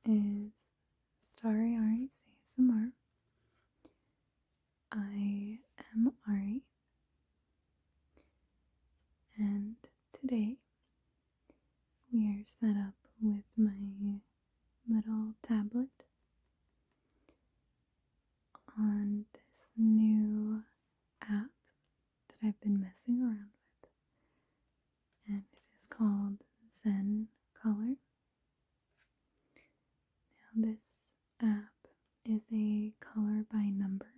is Starry Ari's ASMR. I am Ari, and today we are set up with my little tablet on this new app that I've been messing around with, and it is called Zen Color. Now, this app is a color by number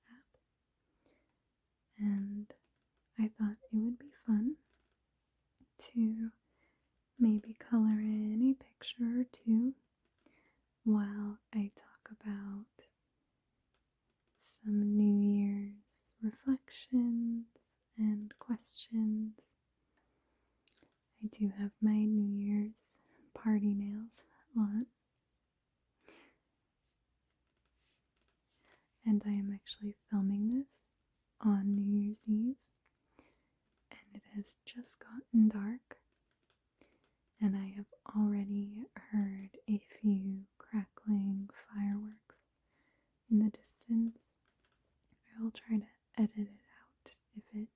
app, and I thought it would be fun to maybe color in a picture or two while I talk about some New Year's reflections and questions. I do have my New Year's party nails on, and I am actually filming this on New Year's Eve, and it has just gotten dark, and I have already heard a few crackling fireworks in the distance. I will try to edit it out if it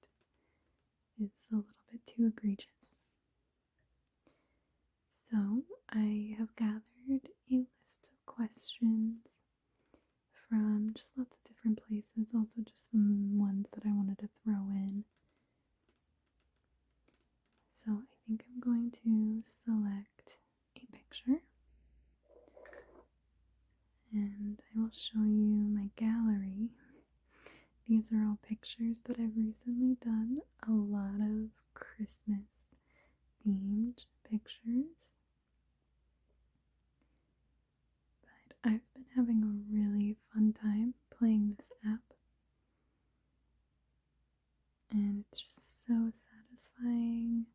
is a little bit too egregious. So I have gathered a list of questions from just lots of different places, also just some ones that I wanted to throw in. So I think I'm going to select a picture, and I will show you my gallery. These are all pictures that I've recently done, a lot of Christmas themed pictures. But I've been having a really fun time playing this app, and it's just so satisfying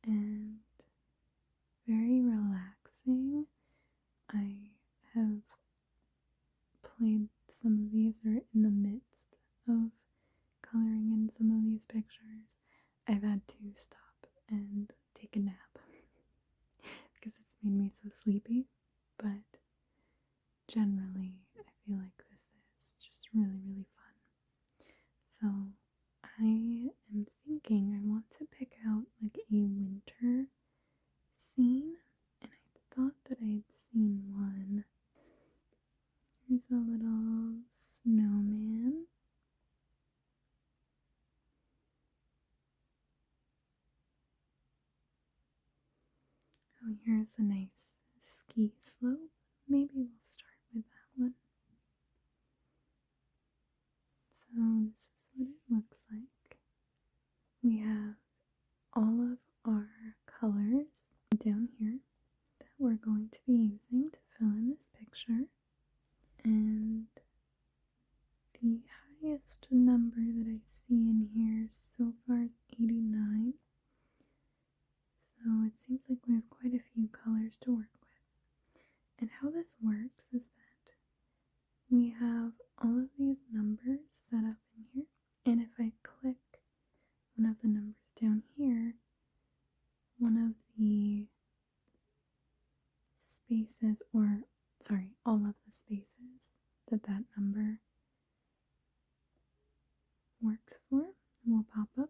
and very relaxing. I have played some of these, or in the midst of coloring in some of these pictures, I've had to stop and take a nap because it's made me so sleepy. But generally, I feel like this is just really, really fun. So I am thinking I want to pick out like a winter scene, and I thought that I had seen one. Here's a little snowman. Oh, here's a nice ski slope. Maybe we'll start with that one. So this is what it looks like. We have all of our colors down here that we're going to be using to fill in this picture. And the highest number that I see in here so far is 89. So it seems like we have quite a few colors to work with. And how this works is that we have all of these numbers set up in here, and if I click one of the numbers down here, one of the spaces, all of the spaces that number works for will pop up,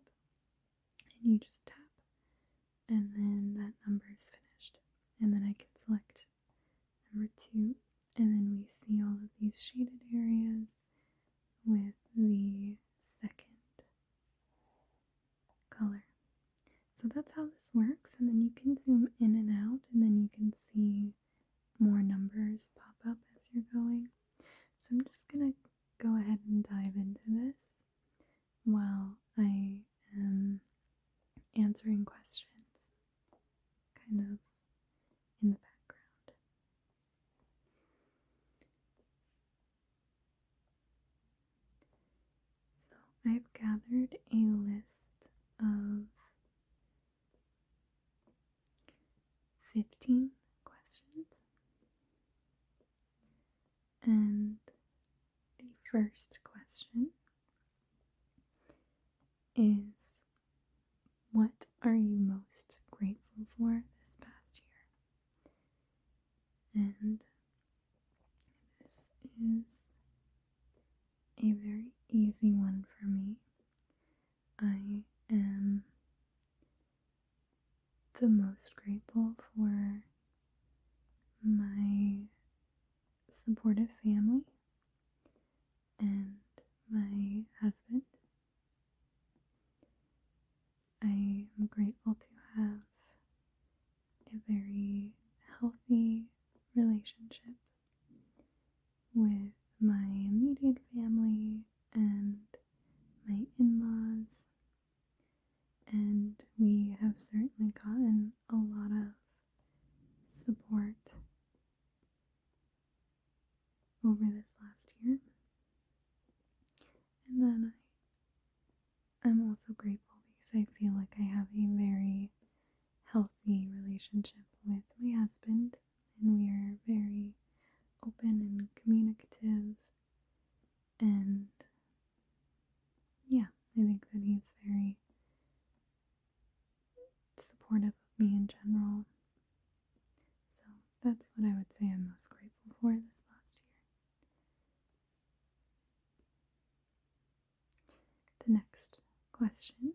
and you just tap, and then that number is finished. And then I can select number 2, and then we see all of these shaded areas with the second color. So that's how this works, and then you can zoom in and out, and then you can see more numbers pop up as you're going. So I'm just gonna go ahead and dive into this while I am answering questions kind of in the background. So I've gathered a list of 15 questions, and the first question is, what are you most grateful for this past year? And this is a very easy one for me. I am the most grateful for my supportive family and my husband. I am grateful to have a very healthy relationship with my immediate family and my in-laws, and we have certainly gotten a lot of support over this last year. And then I'm also grateful because I feel like I have a very healthy relationship with my husband, and we are very open and communicative, and yeah, I think that he's very supportive of me in general. So that's what I would say I'm most grateful for this last year. The next question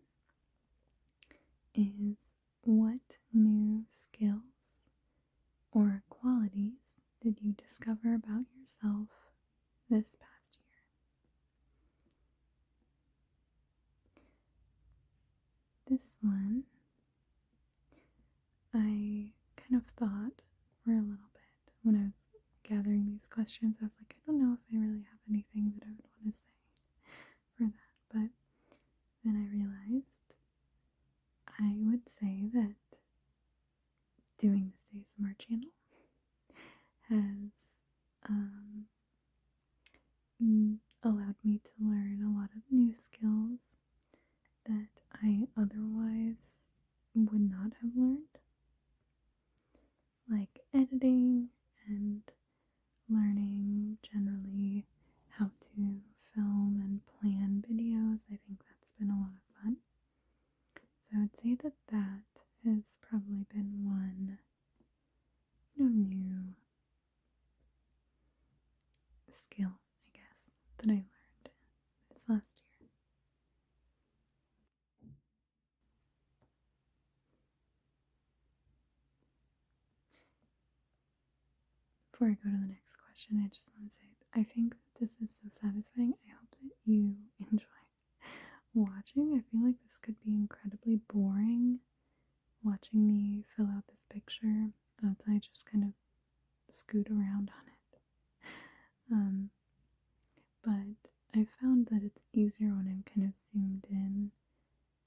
is, what new skills or qualities did you discover about yourself this past year? This one, I kind of thought for a little bit when I was gathering these questions. I was like, I don't know if I really have anything that I would want to say for that. But then I realized I would say that doing this ASMR channel has allowed me to learn a lot of new skills that I otherwise would not have learned, like editing and learning generally how to film and plan videos. I think that's been a lot of fun. So I would say that that has probably been one, new skill, I guess, that I learned this last year. Before I go to the next question, I just want to say I think that this is so satisfying. I hope that you enjoy watching. I feel like this could be incredibly boring, watching me fill out this picture as I just kind of scoot around on it. But I found that it's easier when I'm kind of zoomed in,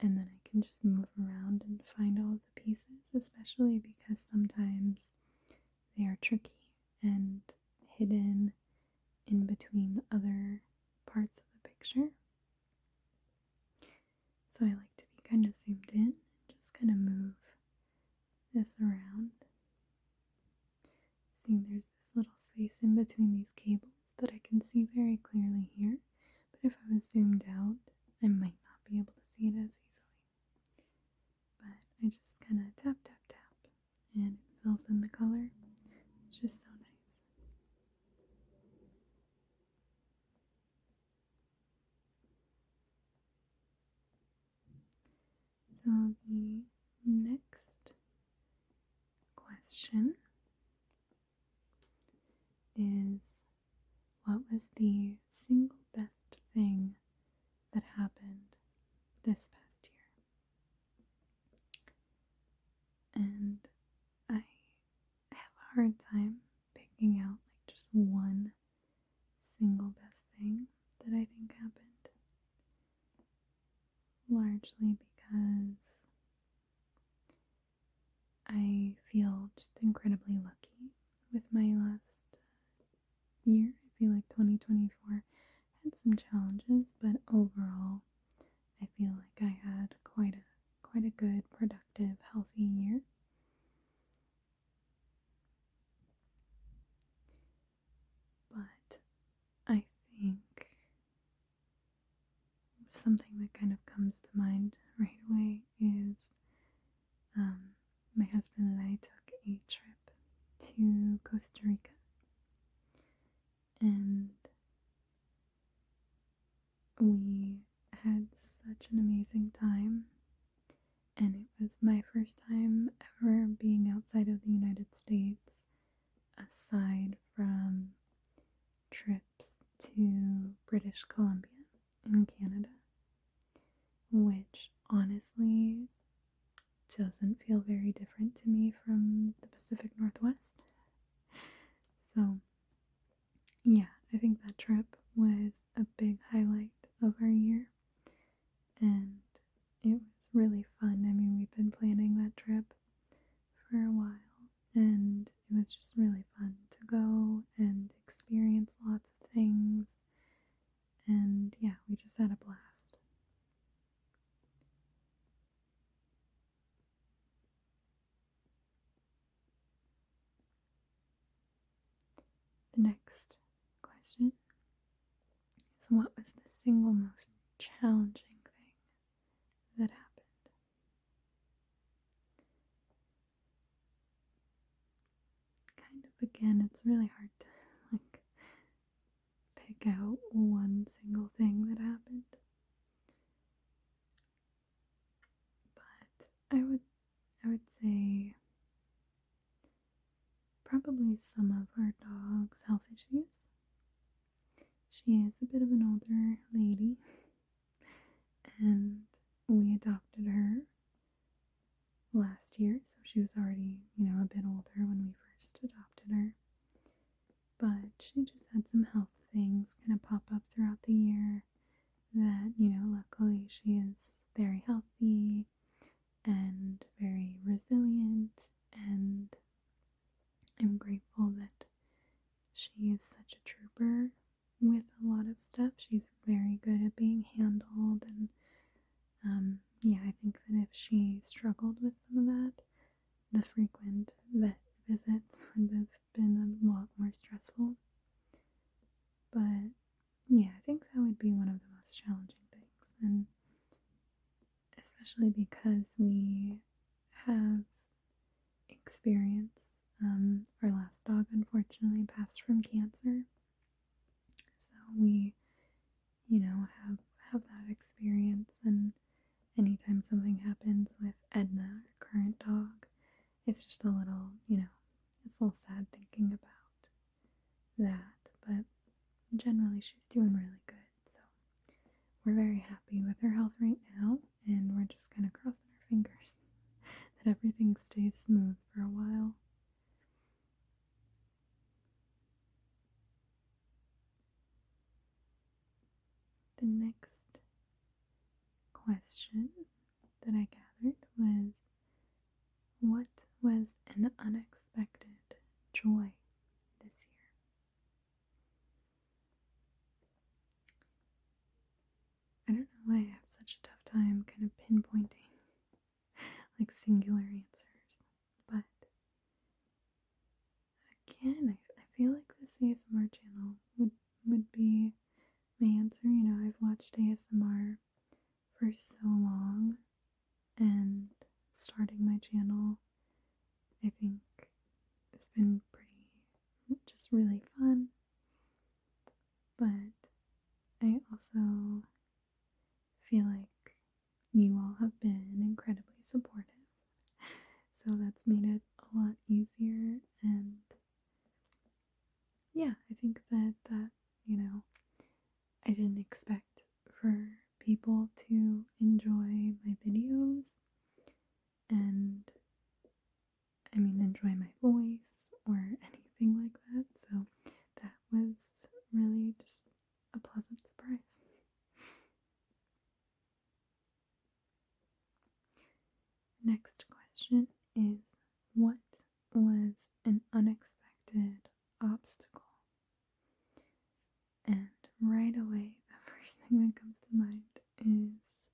and then I can just move around and find all of the pieces, especially because sometimes they are tricky and hidden in between other parts of the picture. So I like to be kind of zoomed in, just kind of move this around. See, there's this little space in between these cables that I can see very clearly here, but if I was zoomed out, I might not be able to see it as easily. But I just kind of tap, tap, tap, and it fills in the color. It's just so nice. So the next question is, what was the single best thing that happened this past year? And I have a hard time picking out like just one single best thing that I think happened, largely because I feel just incredibly lucky with my last year. I feel like 2024 had some challenges, but overall I feel like I had quite a good, productive, healthy year. But I think something that kind of comes to mind right away is my husband and I took a trip to Costa Rica, and we had such an amazing time. And it was my first time ever being outside of the United States, aside from trips to British Columbia in Canada, which honestly doesn't feel very different to me from the Pacific Northwest. So, yeah, I think that trip was a big highlight of our year, and it was really fun. I mean, we've been planning that trip for a while, and it was just really fun to go and experience lots of things, and yeah, we just had a blast. The next question is, what was the single most challenging thing that happened? Kind of, again, it's really hard to like pick out one single thing that happened, but I would say probably some of our dog's health issues. She is a bit of an older lady, and we adopted her last year, so she was already, a bit older when we first adopted her. But she just had some health things kind of pop up throughout the year that, luckily she is very healthy and very resilient, and I'm grateful that she is such a trooper with a lot of stuff. She's very good at being handled, and yeah, I think that if she struggled with some of that, the frequent vet visits would have been a lot more stressful. But yeah, I think that would be one of the most challenging things, and especially because we have experience. Our last dog unfortunately passed from cancer, so we, have that experience. And anytime something happens with Edna, our current dog, it's just a little, it's a little sad thinking about that. But generally, she's doing really good, so we're very happy with her health right now, and we're just kind of crossing our fingers that everything stays smooth for a while. The next question that I gathered was, what was an unexpected joy this year? I don't know why I have such a tough time kind of pinpointing like singular answers, but again, I feel like this ASMR channel would be my answer. I've watched ASMR for so long, and starting my channel, I think it's been just really fun. But I also feel like you all have been incredibly supportive, so that's made it a lot easier. And yeah, I think that I didn't expect for people to enjoy my videos, and enjoy my voice or anything like that. So that was really just a pleasant surprise. Next question is, what was an unexpected obstacle? And right away, the first thing that comes to mind is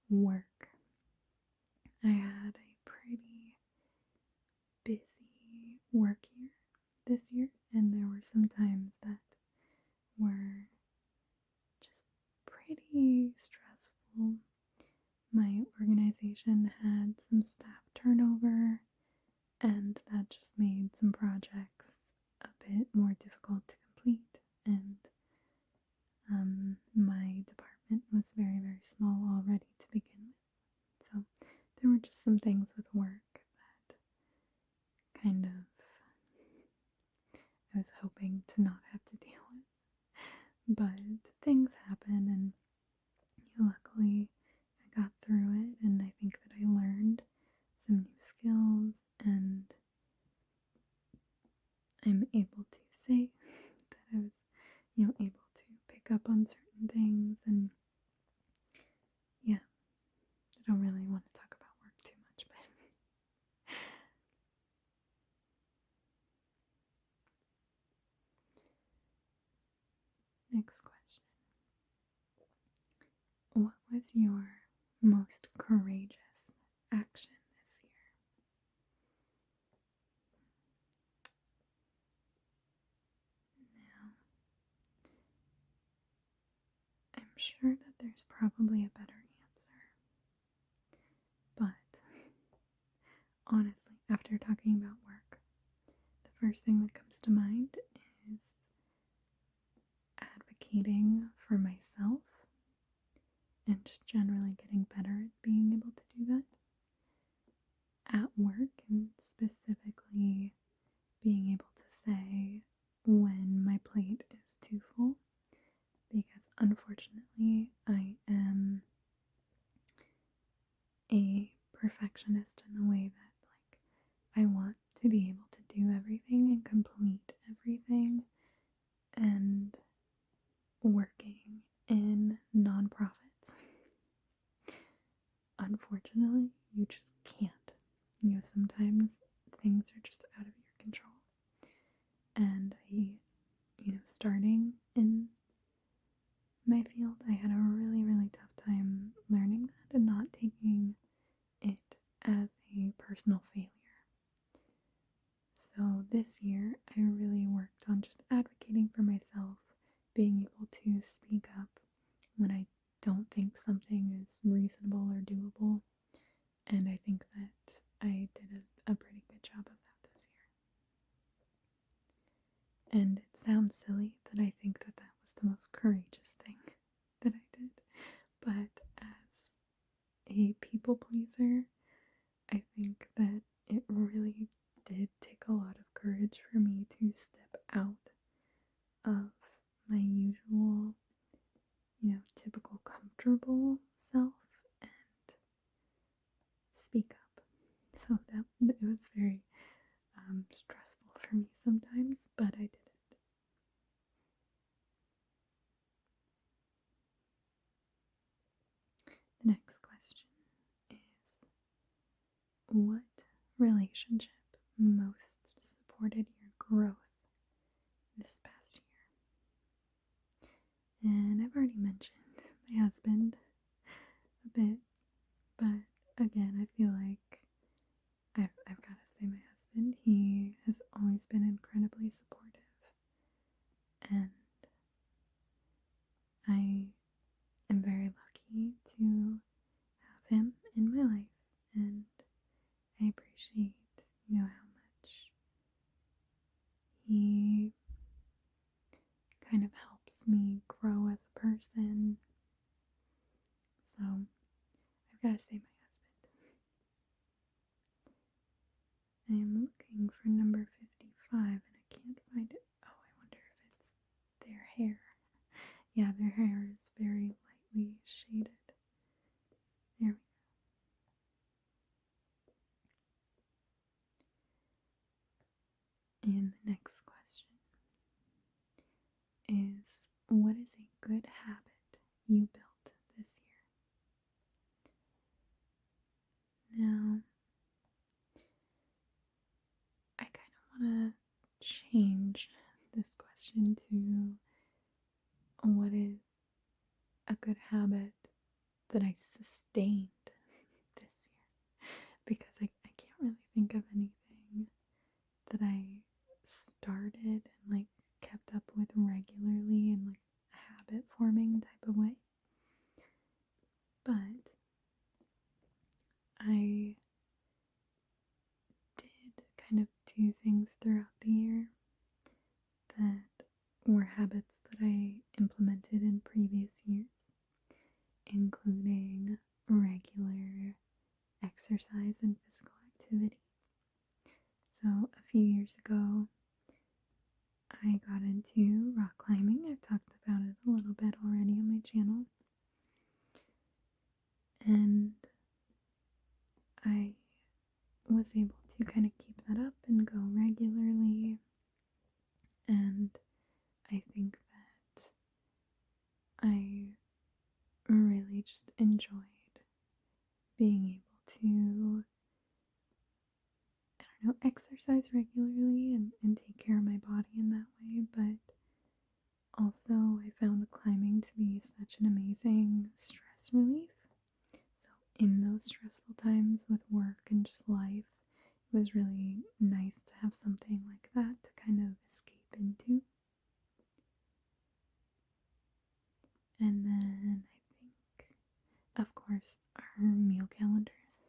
work. I had a pretty busy work year this year, and there were some times that were just pretty stressful. My organization had some staff turnover, and that just made some things with work that kind of I was hoping to not have to deal with. But things happen, and luckily I got through it, and I think that I learned some new skills, and I'm able to say that I was, able to pick up on certain things, and yeah, I don't really want to talk about work too much, but next question. What was your most courageous action this year? Now, I'm sure that there's probably a better answer, but honestly, after talking about work, the first thing that comes to mind is advocating for myself and just generally getting better at being able to do that at work, and specifically being able to say when my plate is too full, because unfortunately I am a perfectionist in the way that I want to be able to do everything and complete everything, and working in nonprofits, unfortunately, you just can't. Sometimes things are just out of your control. And starting in my field, I had a really, really tough time learning that and not taking it as a personal failure. So this year, I really worked on just advocating for myself, being able to speak up when I don't think something is reasonable or doable. And I think that I did a pretty good job of that this year. And it sounds silly that I think that that was the most courageous thing that I did. But as a people pleaser, I think that it really did take a lot of courage for me to step out of my usual, typical comfortable self and speak up. So that it was very stressful for me sometimes, but I did it. The next question is, what relationship most supported your growth this past year? And I've already mentioned my husband a bit, but again, I feel like I've got to say my husband. He has always been incredibly supportive, and I am very lucky to have him in my life, and I appreciate, how much he kind of helps me grow as a person. So I've got to say my husband. I am looking for number 55 and I can't find it. Oh, I wonder if it's their hair. Yeah, their hair is very lightly shaded. There we go. And the next question is, what is a good habit you built this year? Now, I kind of want to change this question to, what is a good habit that I sustained this year? Because I can't really think of anything that I started and kept up with regularly in a habit forming type of way. But I did kind of do things throughout the year that were habits that I implemented in previous years, including regular exercise and physical activity. So a few years ago, I got into rock climbing. I've talked about it a little bit already on my channel. And I was able to kind of keep that up and go regularly. And I think that I really just enjoyed being able to, I don't know, exercise regularly and take care of my body in that way. But also, I found climbing to be such an amazing stress relief. So, in those stressful times with work and just life, it was really nice to have something like that to kind of escape into. And then I think, of course, our meal calendars.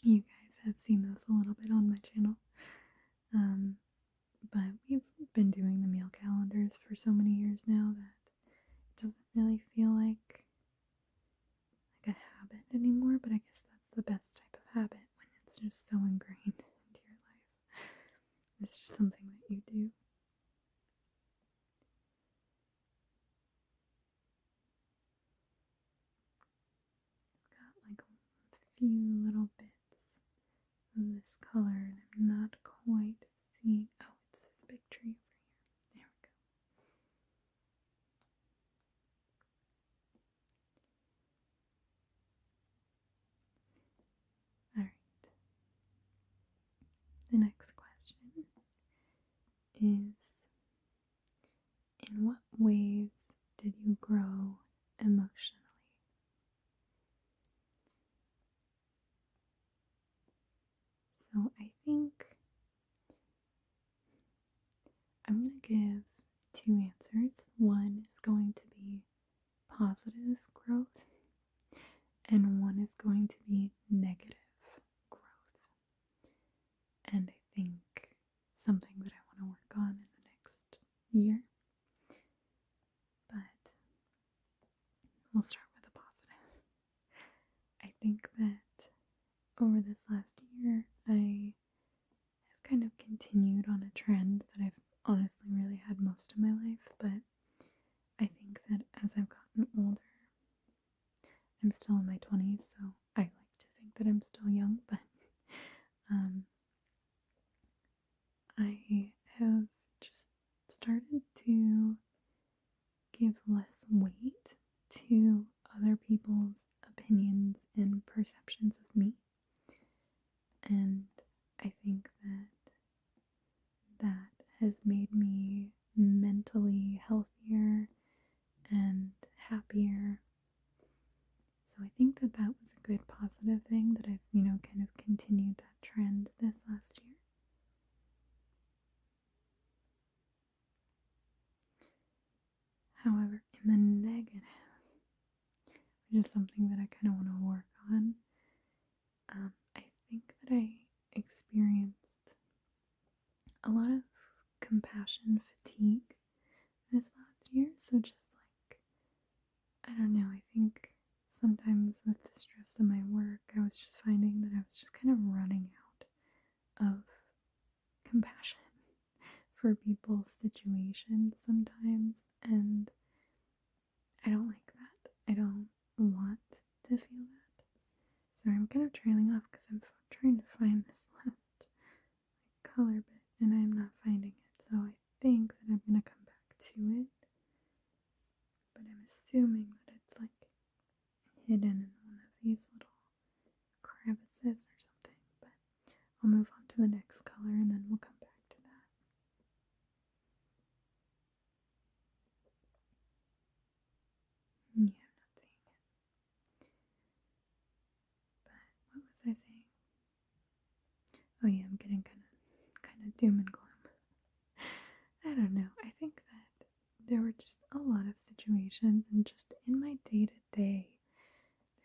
You guys have seen those a little bit on my channel. But we've been doing the meal calendars for so many years now that it doesn't really feel like a habit anymore. But I guess that's the best type of habit when it's just so ingrained into your life. It's just something that you do. Got like a few little bits of this color, and I'm not quite seeing. Oh, it's this big tree over here. There we go. Alright. The next question is, in what ways did you grow emotionally? So I think I'm going to give two answers. One is going to be positive growth, and one is going to be negative growth. And I think something that I want to work on in the next year. But we'll start with the positive. I think that over this last year, I have kind of continued on a trend that I've honestly really had most of my life, but I think that as I've gotten older, I'm still in my 20s, so I like to think that I'm still young, but I have just started to give less weight to other people's opinions and perceptions of me. And I think that has made me mentally healthier and happier. So I think that was a good positive thing that I've, kind of continued that trend this last year. However, in the negative, which is something that I kind of want to work on, I think that I experienced a lot of compassion fatigue this last year. So just like, I don't know, I think sometimes with the stress of my work, I was just finding that I was just kind of running out of compassion for people's situations sometimes, and I don't like that. I don't want to feel that. Sorry, I'm kind of trailing off because I'm trying to find this last color bit and I'm not finding it, so I think that I'm going to come back to it, but I'm assuming that it's like hidden in one of these little crevices or something, but I'll move on to the next color and then we'll come back to that. Yeah, I'm not seeing it. But what was I saying? Oh yeah, I'm getting kind of doom and gloom. I don't know. I think that there were just a lot of situations, and just in my day-to-day,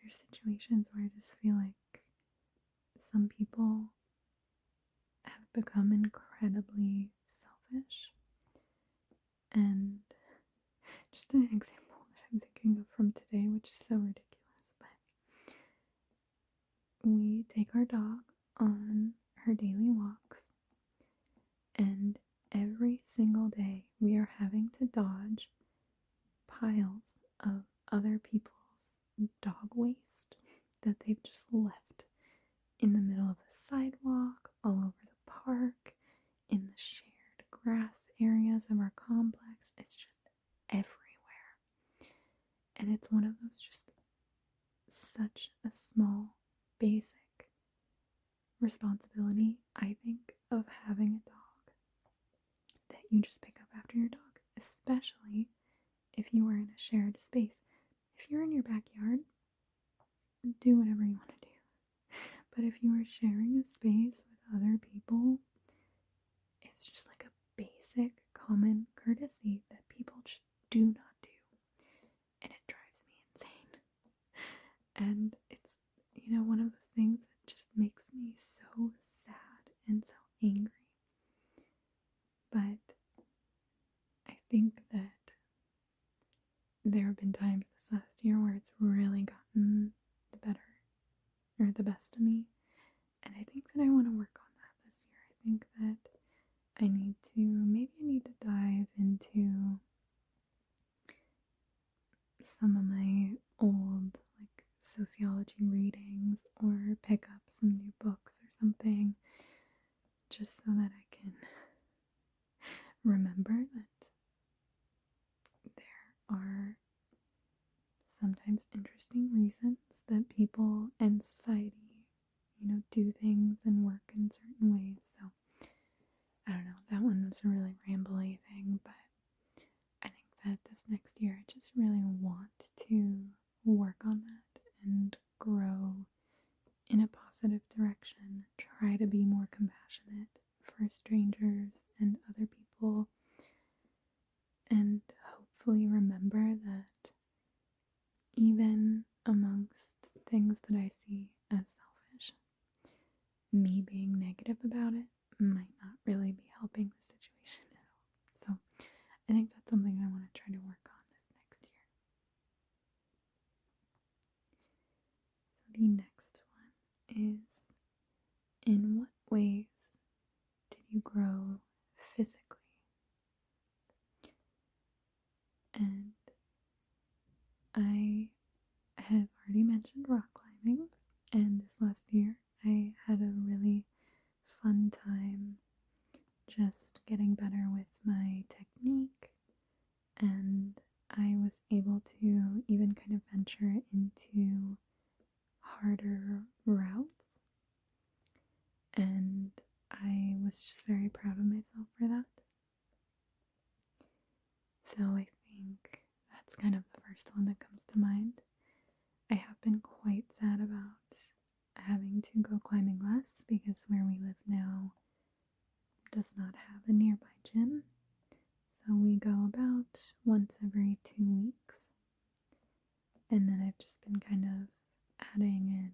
there's situations where I just feel like some people have become incredibly selfish. And just an example that I'm thinking of from today, which is so ridiculous, but we take our dog on her daily walks, and every single day we are having to dodge piles of other people's dog waste that they've just left in the middle of the sidewalk, all over the park, in the shared grass areas of our complex. It's just everywhere. And it's one of those just such a small, basic responsibility, I think, of having a dog that you just pick up after your dog, especially if you are in a shared space. If you're in your backyard, do whatever you want to do. But if you are sharing a space with other people, it's just like a basic common courtesy that people just do not do. And it drives me insane. And it's, one of those things that just makes me so sad and so angry. But I think that there have been times this last year where it's really gotten the best of me. And I think that I want to work on that this year. I think that I need to dive into some of my old sociology readings or pick up some new books or something, just so that I can remember that there are sometimes interesting reasons that people and society, do things and work in certain ways. So, I don't know, that one was a really rambly thing, but I think that this next year I just really want to work on that and grow in a positive direction, try to be more compassionate for strangers and other people, and hopefully remember that even amongst things that I see as selfish, me being negative about it might not really be helping the situation at all. So I think that's something I want to try to work on this next year. So the next one is, in what ways did you grow physically? And I have already mentioned rock climbing, and this last year I had a really fun time just getting better with my technique, and I was able to even kind of venture into harder routes, and I was just very proud of myself for that. So I think that's kind of the first one that comes to mind. I have been quite sad about having to go climbing less because where we live now does not have a nearby gym. So we go about once every 2 weeks. And then I've just been kind of adding in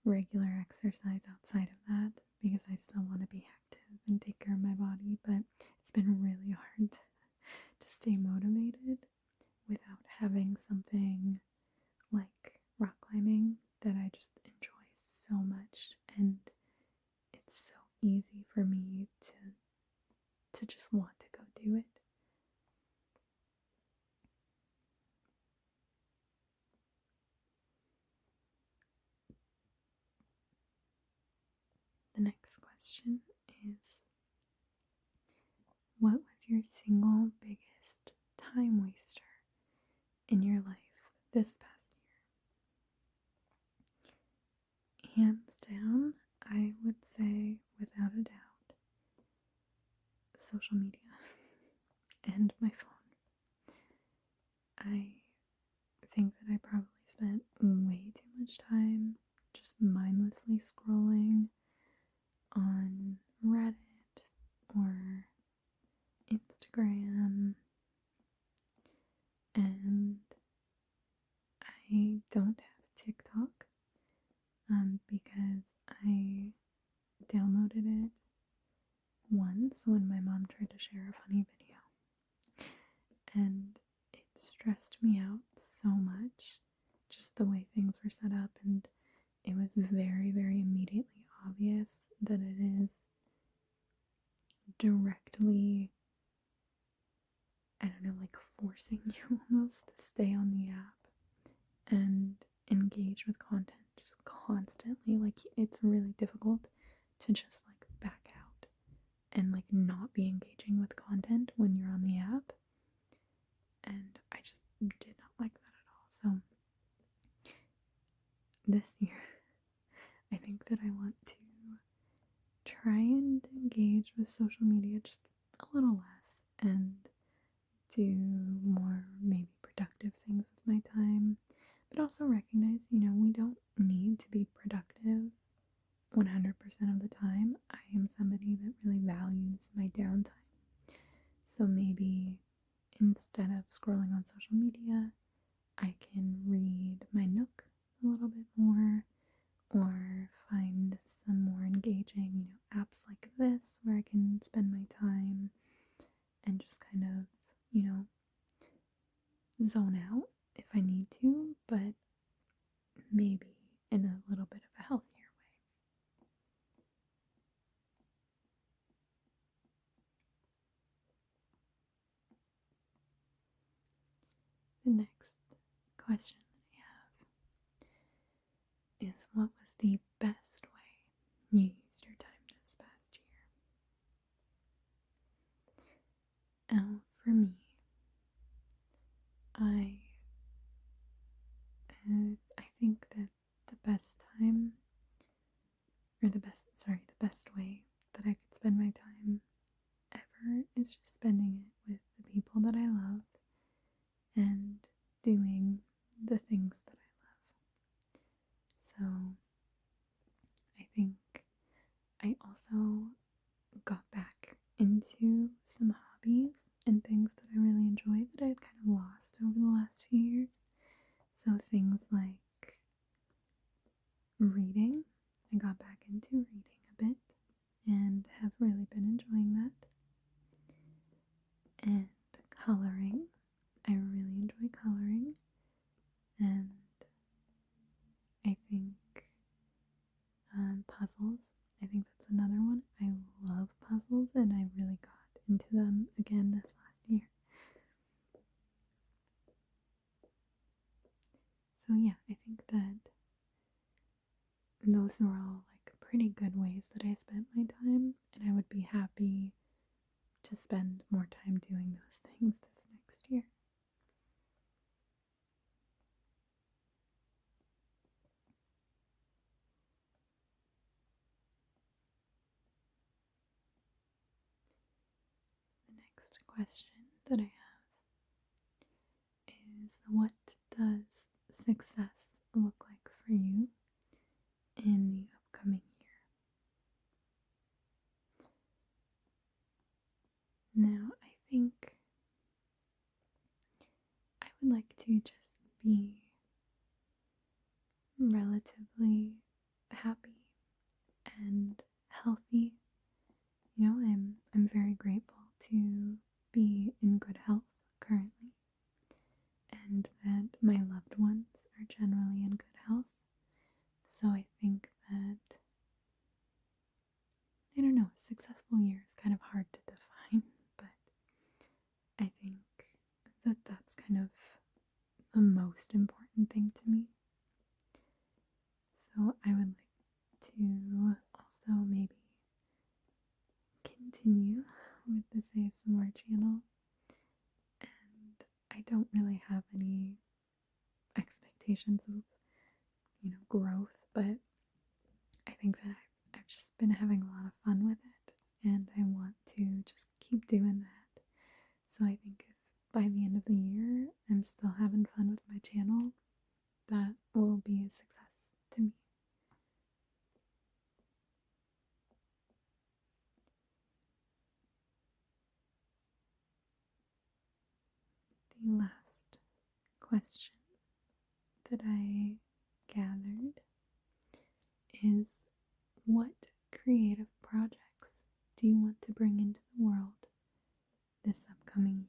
regular exercise outside of that because I still want to be active and take care of my body. But it's been really hard to stay motivated without having something like rock climbing that I just enjoy so much, and it's so easy for me to just want to go do it. The next question is, what was your single biggest time waster in your life this past year? Hands down, I would say, without a doubt, social media and my phone. I think that I probably spent way too much time just mindlessly scrolling on Reddit or Instagram, and I don't have TikTok because I downloaded it once when my mom tried to share a funny video, and it stressed me out so much, just the way things were set up, and it was very, very immediately obvious that it is directly, I don't know, like forcing you almost to stay on the app and engage with content just constantly. Like, it's really difficult to just like back out and like not be engaging with content when you're on the app. And I just did not like that at all. So this year, I think that I want to try and engage with social media just a little less and do more maybe productive things with my time, but also recognize, we don't need to be productive 100% of the time. I am somebody that really values my downtime. So maybe instead of scrolling on social media, I can read my Nook a little bit more or find some more engaging, apps like this where I can spend my time and just kind of, zone out if I need to, but maybe in a little bit of a healthier way. The next question that I have is, what was the best way you used your time this past year? For me, I think that the best time, or the best way that I could spend my time ever is just spending it with the people that I love and doing the things that I love. So I think I also got back into some hobbies and things that I really enjoy that I had kind of lost over the last few years. So things like reading. I got back into reading a bit and have really been enjoying that. And coloring. I really enjoy coloring. And I think puzzles. I think that's another one. I love puzzles and I really got into them again this last year. So yeah, I think that those were all like pretty good ways that I spent my time, and I would be happy to spend more time doing those things this next year. The next question that I have is, what does success look like for you in the upcoming year? Now, I think I would like to just be relatively happy and healthy. I'm very grateful to be in good health currently, and that my loved ones are generally in good health. So I think that, I don't know, a successful year is kind of hard to define, but I think that that's kind of the most important thing to me. So I would like to also maybe continue with this ASMR channel, and I don't really have any expectations of, growth, but I think that I've just been having a lot of fun with it, and I want to just keep doing that. So I think if by the end of the year I'm still having fun with my channel, that will be a success to me. The last question that I gathered is, what creative projects do you want to bring into the world this upcoming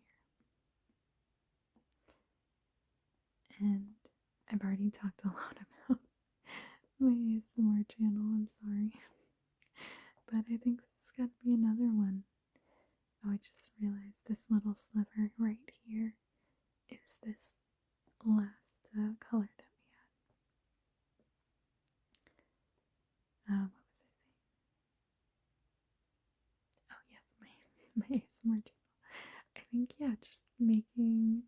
year? And I've already talked a lot about my ASMR channel. I'm sorry. But I think this has got to be another one. Oh, I just realized this little sliver right here is this last color that we had. What was I saying? Oh yes, my ASMR channel. I think yeah, just making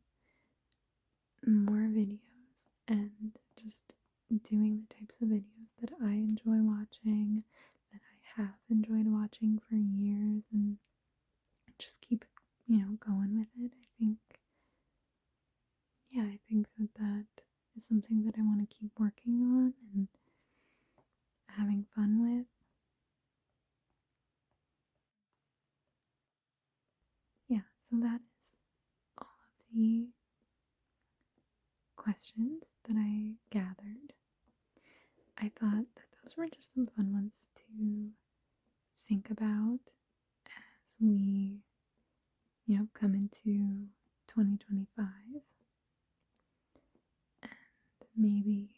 more videos and just doing the types of videos that I enjoy watching, that I have enjoyed watching for years, and just keep, going with it. I think that that is something that I want to keep working on and having fun with. Yeah, so that is all of the questions that I gathered. I thought that those were just some fun ones to think about as we, come into 2025 and maybe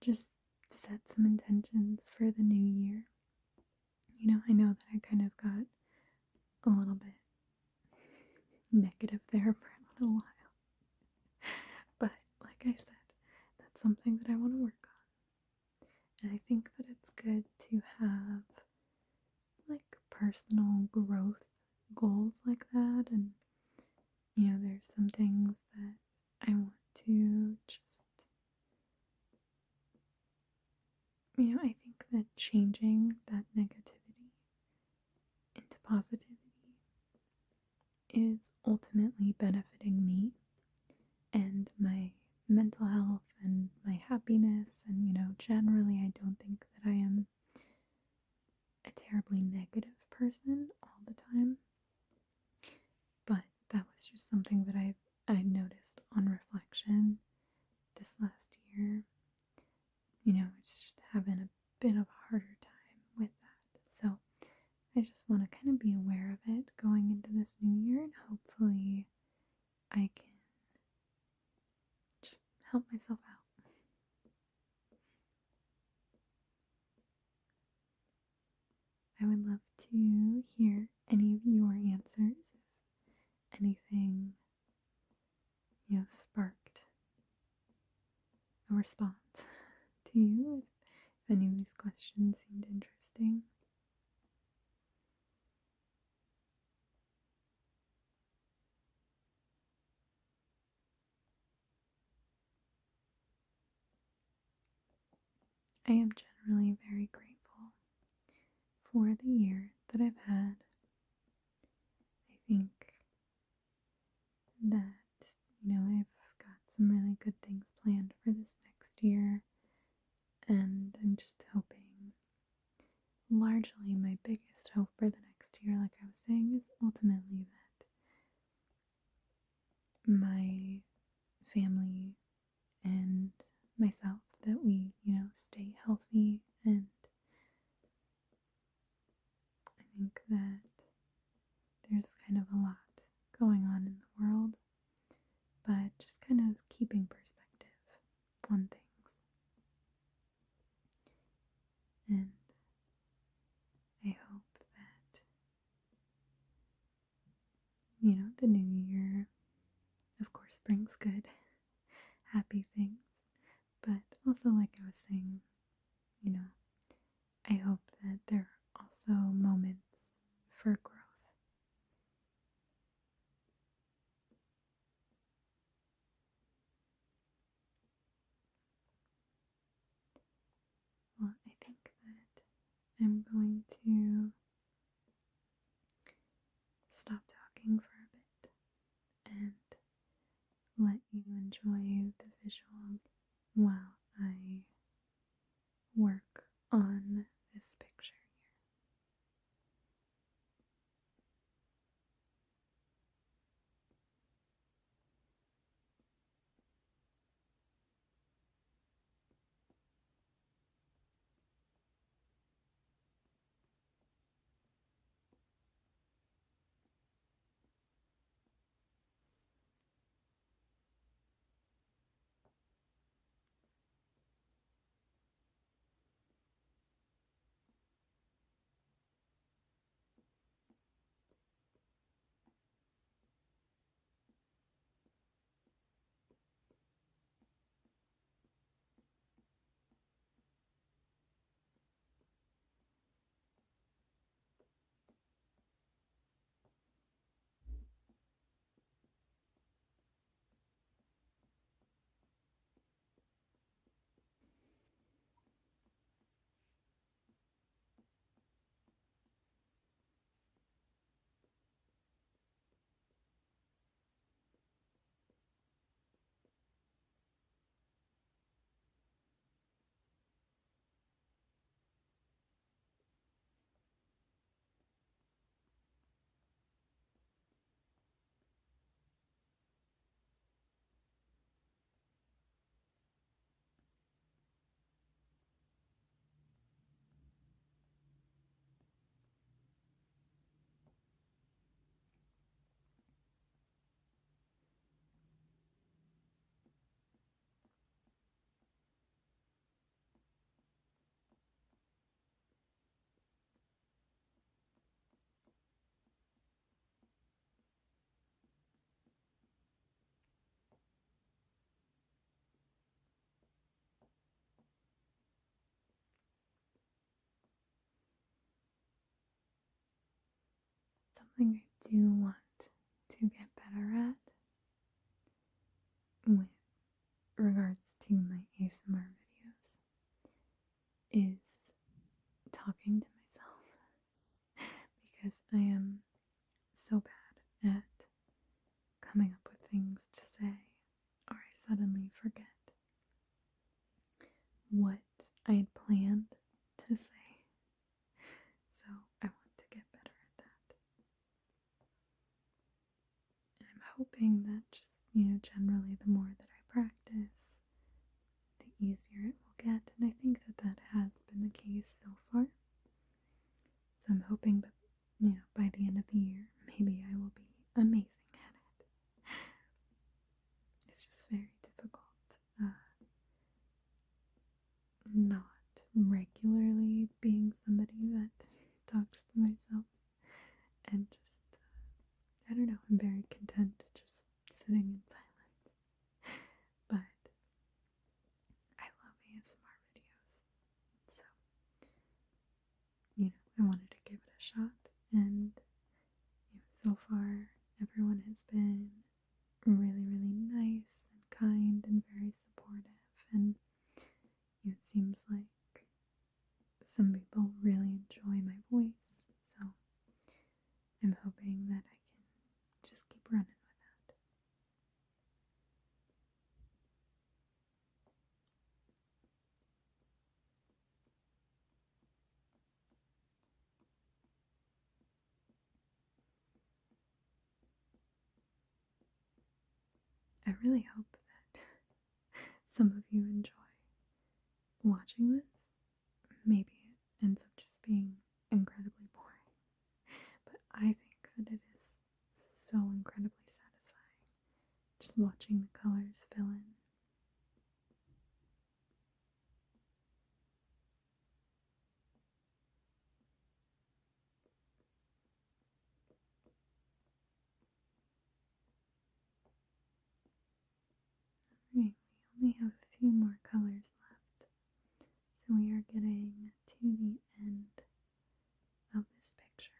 just set some intentions for the new year. I know that I kind of got a little bit negative there for a little while, but like I said, that's something that I want to work on. And I think that it's good to have like personal growth goals like that. And, there's some things that I want to just, I think that changing that negativity into positivity is ultimately benefiting me and my mental health and my happiness. And, generally, I don't think that I am a terribly negative person all the time. But that was just something that I noticed on reflection this last year. It's just having a bit of a harder time with that. So I just want to kind of be aware of it going into this new year, and hopefully I can just help myself out. I would love to hear any of your answers. If anything, sparked a response to you. If any of these questions seemed interesting. I am generally very grateful for the year that I've had. I think that, I've got some really good things planned for this next year, and I'm just hoping, largely my biggest hope for the next year, like I was saying, is ultimately that my family and myself, that we, stay healthy. And I think that there's kind of a lot going on in the world, but just kind of keeping perspective on things. And I hope that, the new year, of course, brings good, happy things. But also, like I was saying, I hope that there are also moments for growth. Well, I think that I'm going to stop talking for a bit and let you enjoy the visuals while I work on this picture here. something I do want to get better at with regards to my ASMR videos is talking to myself because I am so bad at coming up with things to say, or I suddenly forget what I had planned to say. So I want to get better at that. And I'm hoping that just, generally the more that I practice, the easier it will get. And I think that that has been the case so far. So I'm hoping that, by the end of the year, maybe I will be amazing at it. It's just very difficult. Not regularly being somebody that talks to myself and just, I don't know, I'm very content just sitting in silence. But I love ASMR videos, so, I wanted to give it a shot, and, so far everyone has been really, really nice and kind and very supportive, and it seems like some people really enjoy my voice, so I'm hoping that I can just keep running with that. I really hope that some of you enjoy watching this. Maybe it ends up just being incredibly boring, but I think that it is so incredibly satisfying just watching the colors fill in. Alright, we only have a few more colors left, so we are getting to the end of this picture.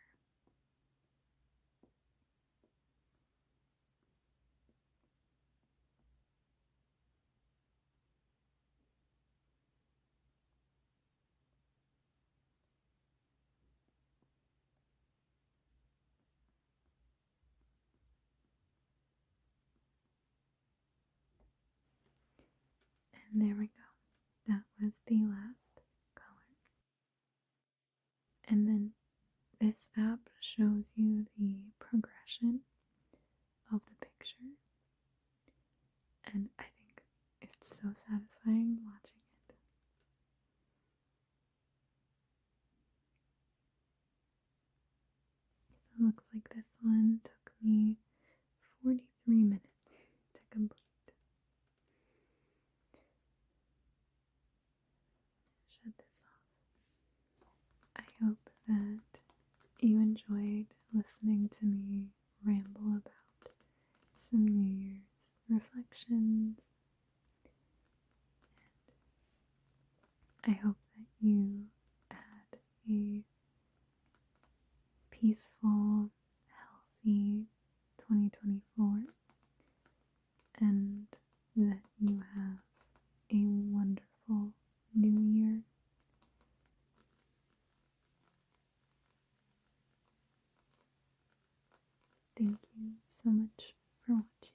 And there we go. That was the last color. And then this app shows you the progression of the picture. And I think it's so satisfying watching it. So it looks like this one took me 43 minutes to complete. Shut this off. I hope that you enjoyed listening to me ramble about some New Year's reflections. And I hope that you had a peaceful, healthy 2024 and that you have a wonderful new year. Thank you so much for watching.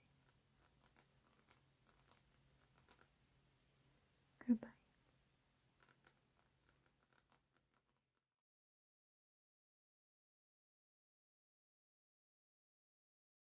Goodbye.